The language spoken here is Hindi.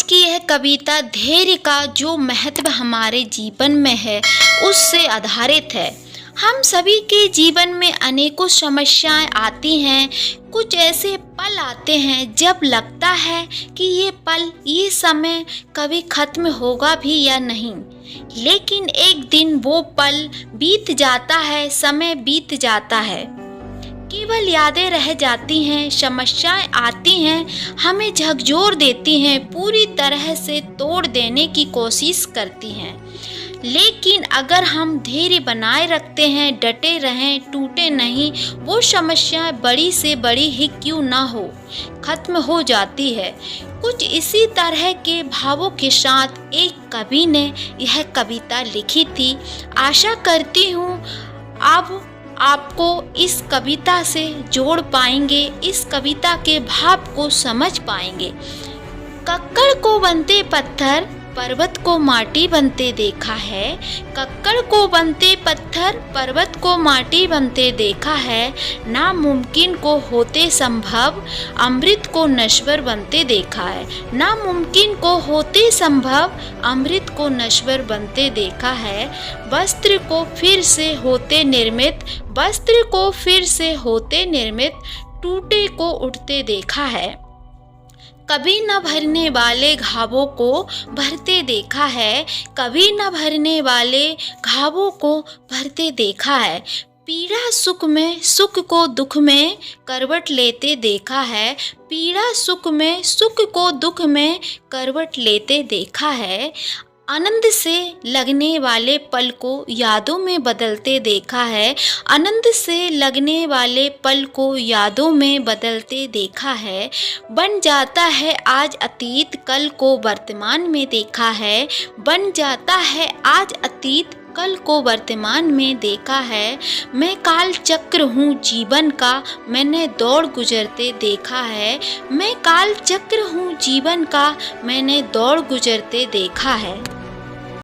की यह कविता धैर्य का जो महत्व हमारे जीवन में है उससे आधारित है। हम सभी के जीवन में अनेकों समस्याएं आती हैं। कुछ ऐसे पल आते हैं जब लगता है कि ये पल, ये समय कभी खत्म होगा भी या नहीं, लेकिन एक दिन वो पल बीत जाता है, समय बीत जाता है, केवल यादें रह जाती हैं। समस्याएं आती हैं, हमें झकझोर देती हैं, पूरी तरह से तोड़ देने की कोशिश करती हैं। लेकिन अगर हम धैर्य बनाए रखते हैं, डटे रहें, टूटे नहीं, वो समस्याएं बड़ी से बड़ी ही क्यों ना हो, खत्म हो जाती है। कुछ इसी तरह के भावों के साथ एक कवि ने यह कविता लिखी थी। आशा करती हूँ अब आपको इस कविता से जोड़ पाएंगे, इस कविता के भाव को समझ पाएंगे। कक्कड़ को बनते पत्थर, पर्वत को माटी बनते देखा है। कक्कड़ को बनते पत्थर, पर्वत को माटी बनते देखा है। नामुमकिन को होते संभव, अमृत को नश्वर बनते देखा है। नामुमकिन को होते संभव, अमृत को नश्वर बनते देखा है। वस्त्र को फिर से होते निर्मित, वस्त्र को फिर से होते निर्मित, टूटे को उठते देखा है। कभी न भरने वाले घावों को भरते देखा है। कभी न भरने वाले घावों को भरते देखा है। पीड़ा सुख में, सुख को दुख में करवट लेते देखा है। पीड़ा सुख में, सुख को दुख में करवट लेते देखा है। आनंद से लगने वाले पल को यादों में बदलते देखा है। आनंद से लगने वाले पल को यादों में बदलते देखा है। बन जाता है आज अतीत, कल को वर्तमान में देखा है। बन जाता है आज अतीत, कल को वर्तमान में देखा है। मैं काल चक्र हूँ जीवन का, मैंने दौड़ गुजरते देखा है। मैं काल चक्र हूँ जीवन का, मैंने दौड़ गुजरते देखा है।